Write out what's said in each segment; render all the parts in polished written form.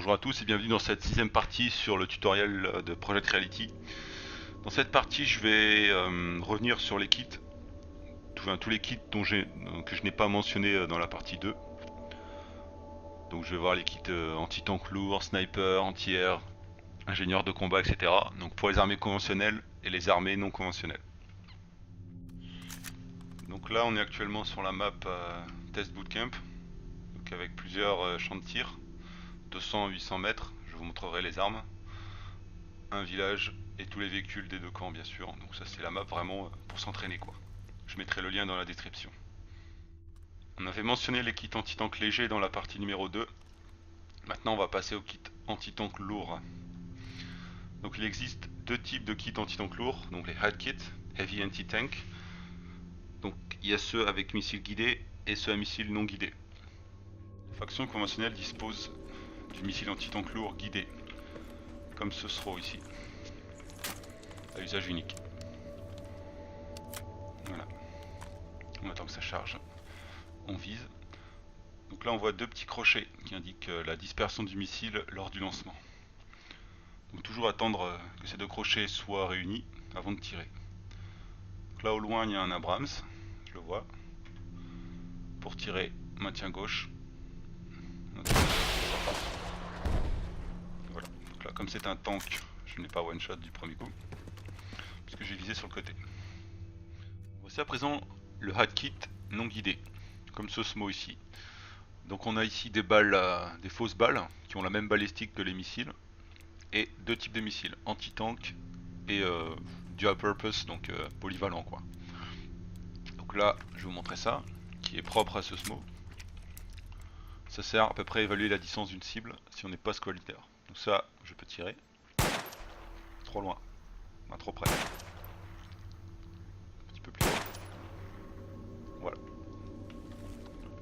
Bonjour à tous et bienvenue dans cette sixième partie sur le tutoriel de Project Reality. Dans cette partie je vais revenir sur les kits, tous les kits que je n'ai pas mentionné dans la partie 2. Donc je vais voir les kits anti-tank lourd, sniper, anti-air, ingénieur de combat, etc. Donc pour les armées conventionnelles et les armées non conventionnelles. Donc là on est actuellement sur la map Test Bootcamp, donc avec plusieurs champs de tir. 200 à 800 mètres, je vous montrerai les armes, un village et tous les véhicules des deux camps bien sûr. Donc ça c'est la map vraiment pour s'entraîner quoi. Je mettrai le lien dans la description. On avait mentionné les kits anti-tank légers dans la partie numéro 2. Maintenant on va passer au kit anti-tank lourd. Donc il existe deux types de kits anti-tank lourds, donc les HAD kits, Heavy Anti-Tank. Donc il y a ceux avec missiles guidés et ceux à missiles non guidés. La faction conventionnelle dispose du missile anti-tank lourd guidé, comme ce SRO ici, à usage unique. Voilà. On attend que ça charge. On vise. Donc là on voit deux petits crochets qui indiquent la dispersion du missile lors du lancement. Donc toujours attendre que ces deux crochets soient réunis avant de tirer. Donc là au loin il y a un Abrams, je le vois. Pour tirer, maintien gauche. Voilà. Donc là comme c'est un tank, je n'ai pas one shot du premier coup, puisque j'ai visé sur le côté. Voici à présent le HAD kit non guidé, comme ce SMO ici. Donc on a ici des balles, des fausses balles qui ont la même balistique que les missiles, et deux types de missiles, anti-tank et dual purpose, donc polyvalent quoi. Donc là je vais vous montrer ça, qui est propre à ce SMO. Ça sert à peu près à évaluer la distance d'une cible si on n'est pas squad leader. Donc ça je peux tirer. Trop loin, enfin, trop près. Un petit peu plus loin. Voilà.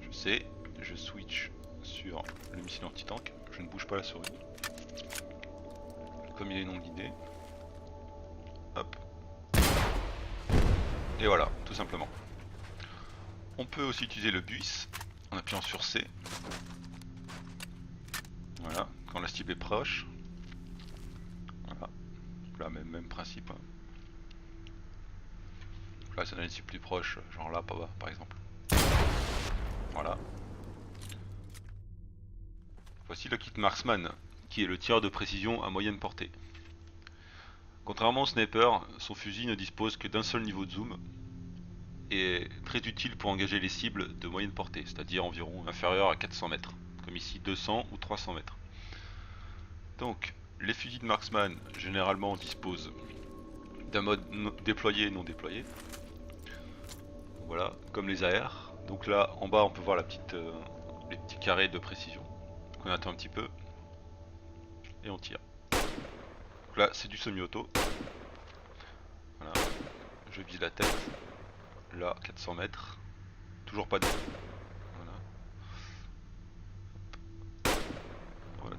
Je sais, je switch sur le missile anti-tank, je ne bouge pas la souris. Comme il est non guidé. Hop. Et voilà, tout simplement. On peut aussi utiliser le bus en appuyant sur C. Voilà, quand la cible est proche. Voilà. Là, même principe. Hein. Là, ça donne une cible plus proche, genre là, par exemple. Voilà. Voici le kit Marksman, qui est le tir de précision à moyenne portée. Contrairement au sniper, son fusil ne dispose que d'un seul niveau de zoom et est très utile pour engager les cibles de moyenne portée, c'est-à-dire environ inférieur à 400 mètres, comme ici 200 ou 300 mètres. Donc, les fusils de Marksman généralement disposent d'un mode déployé et non déployé. Voilà, comme les AR. Donc là, en bas, on peut voir les petits carrés de précision. Donc on attend un petit peu et on tire. Donc là, c'est du semi-auto. Voilà, je vise la tête. Là, 400 mètres. Toujours pas de... Voilà. Voilà,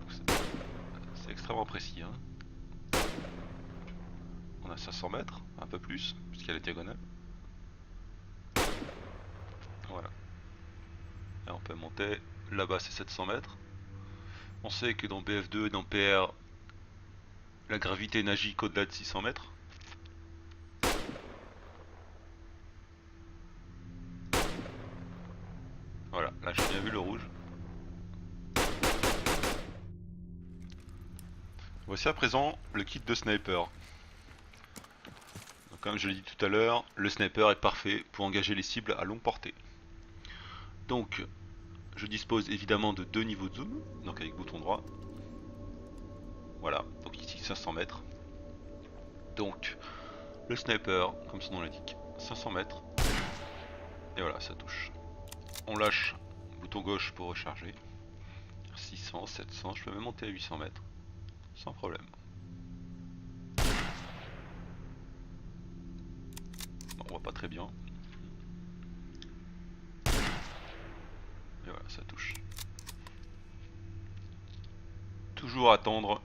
c'est extrêmement précis. Hein. On a 500 mètres, un peu plus, puisqu'il y a la diagonale. Voilà. Et on peut monter. Là-bas, c'est 700 mètres. On sait que dans BF2 et dans PR, la gravité n'agit qu'au-delà de 600 mètres. Voilà, là j'ai bien vu le rouge. Voici à présent le kit de sniper. Donc, comme je l'ai dit tout à l'heure, le sniper est parfait pour engager les cibles à longue portée. Donc, je dispose évidemment de deux niveaux de zoom, donc avec bouton droit. Voilà, donc ici 500 mètres. Donc, le sniper, comme son nom l'indique, 500 mètres. Et voilà, ça touche. On lâche bouton gauche pour recharger. 600, 700, je peux même monter à 800 mètres. Sans problème. Bon, on voit pas très bien. Et voilà, ça touche. Toujours attendre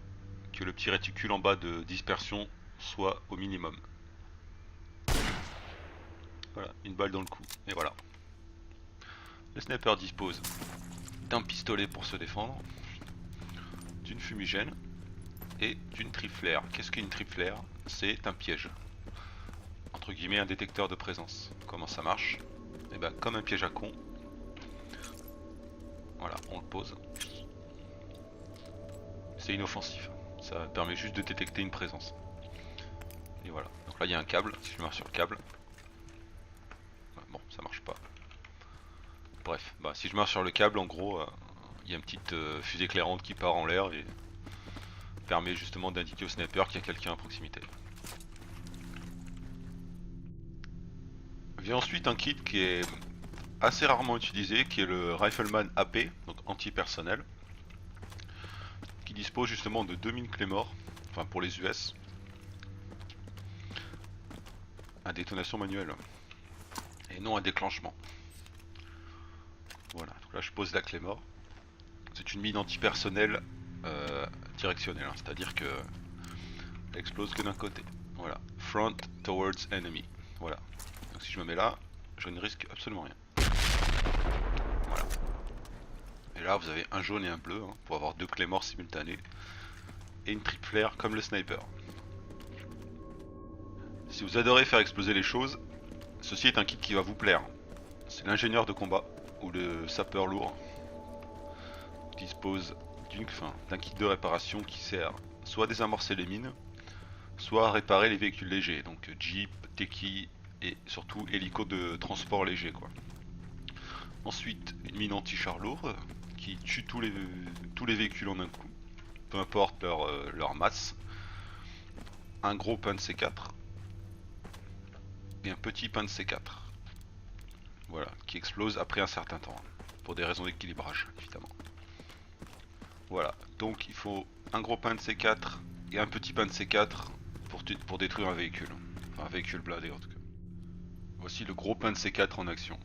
que le petit réticule en bas de dispersion soit au minimum. Voilà, une balle dans le cou. Et voilà. Le sniper dispose d'un pistolet pour se défendre, d'une fumigène et d'une tripflaire. Qu'est-ce qu'une tripflaire? C'est un piège. Entre guillemets un détecteur de présence. Comment ça marche? Et ben comme un piège à con. Voilà, on le pose. C'est inoffensif. Ça permet juste de détecter une présence. Et voilà. Donc là il y a un câble. Si je marche sur le câble. Bon, ça marche pas. Bref, bah, si je marche sur le câble, en gros, il y a une petite fusée éclairante qui part en l'air et permet justement d'indiquer au sniper qu'il y a quelqu'un à proximité. Vient ensuite un kit qui est assez rarement utilisé, qui est le Rifleman AP, donc anti-personnel, qui dispose justement de 2000 Claymore, enfin pour les US, à détonation manuelle, et non à déclenchement. Voilà, donc là je pose la Claymore. C'est une mine anti-personnel directionnelle, hein, c'est-à-dire que elle explose que d'un côté. Voilà, front towards enemy. Voilà. Donc si je me mets là, je ne risque absolument rien. Voilà. Et là vous avez un jaune et un bleu hein, pour avoir deux Claymores simultanés et une triple flare comme le sniper. Si vous adorez faire exploser les choses, ceci est un kit qui va vous plaire. C'est l'ingénieur de combat ou le sapeur lourd. On dispose d'un kit de réparation qui sert soit à désamorcer les mines, soit à réparer les véhicules légers, donc Jeep, Teki et surtout hélico de transport léger quoi. Ensuite une mine anti-char lourd qui tue tous les véhicules en un coup, peu importe leur masse. Un gros pain de C4 et un petit pain de C4. Voilà, qui explose après un certain temps, pour des raisons d'équilibrage évidemment. Voilà, donc il faut un gros pain de C4 et un petit pain de C4 pour détruire un véhicule. Enfin un véhicule blindé en tout cas. Voici le gros pain de C4 en action.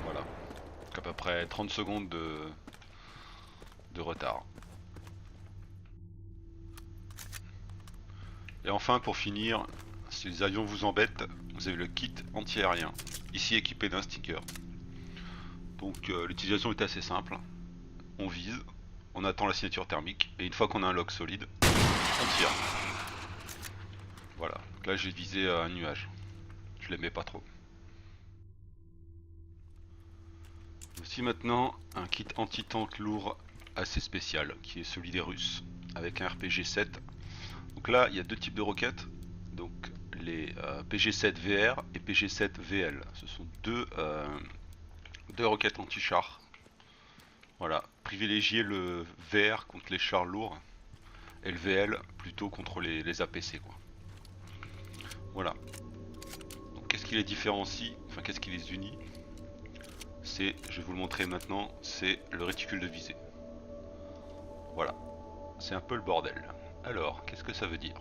Voilà, donc à peu près 30 secondes de retard. Et enfin pour finir, si les avions vous embêtent, vous avez le kit anti-aérien, ici équipé d'un sticker. Donc l'utilisation est assez simple, on vise, on attend la signature thermique, et une fois qu'on a un lock solide, on tire. Voilà, donc là j'ai visé un nuage, je l'aimais pas trop. Voici maintenant un kit anti-tank lourd assez spécial, qui est celui des Russes, avec un RPG-7. Donc là il y a deux types de roquettes, donc les PG-7 VR et PG-7 VL. Ce sont deux roquettes anti-char. Voilà, privilégiez le VR contre les chars lourds et le VL plutôt contre les APC quoi. Voilà. Donc qu'est-ce qui les différencie, enfin qu'est-ce qui les unit? C'est, je vais vous le montrer maintenant, c'est le réticule de visée. Voilà, c'est un peu le bordel. Alors, qu'est-ce que ça veut dire?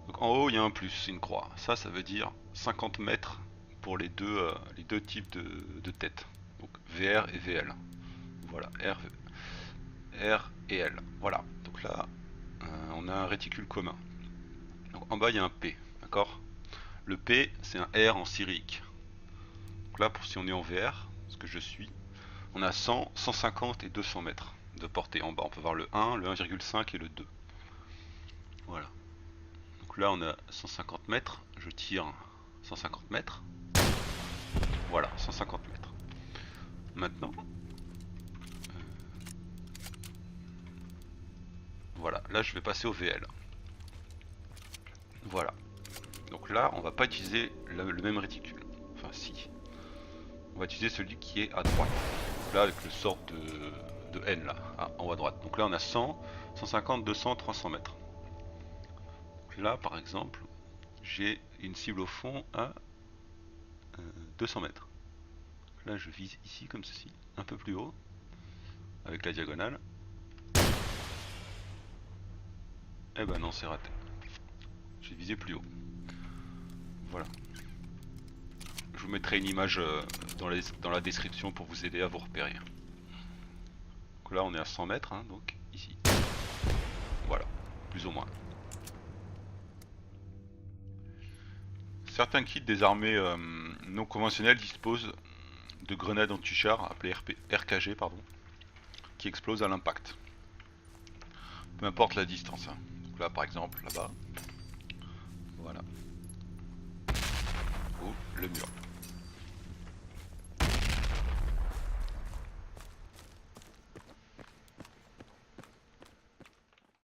Donc en haut il y a un plus, une croix. Ça veut dire 50 mètres pour les deux types de têtes. Donc VR et VL. Voilà, R et L. Voilà, donc là on a un réticule commun. Donc en bas il y a un P, d'accord? Le P c'est un R en cyrillique. Donc là si on est en VR, ce que je suis, on a 100, 150 et 200 mètres de portée en bas. On peut voir le 1, le 1,5 et le 2. Voilà. Donc là on a 150 mètres, je tire 150 mètres. Voilà, 150 mètres. Maintenant, voilà, là je vais passer au VL. Voilà. Donc là on va pas utiliser le même réticule. Enfin si. On va utiliser celui qui est à droite. Donc là avec le sort de N là, en haut à droite. Donc là on a 100, 150, 200, 300 mètres. Donc là par exemple, j'ai une cible au fond à 200 mètres. Donc là je vise ici comme ceci, un peu plus haut, avec la diagonale. Eh ben non, c'est raté. J'ai visé plus haut. Voilà. Je vous mettrai une image dans la description pour vous aider à vous repérer. Donc là on est à 100 mètres, hein, donc ici. Voilà, plus ou moins. Certains kits des armées non conventionnelles disposent de grenades anti-char appelées RKG, pardon, qui explosent à l'impact. Peu importe la distance. Hein. Donc là par exemple, là-bas. Voilà. Ou le mur.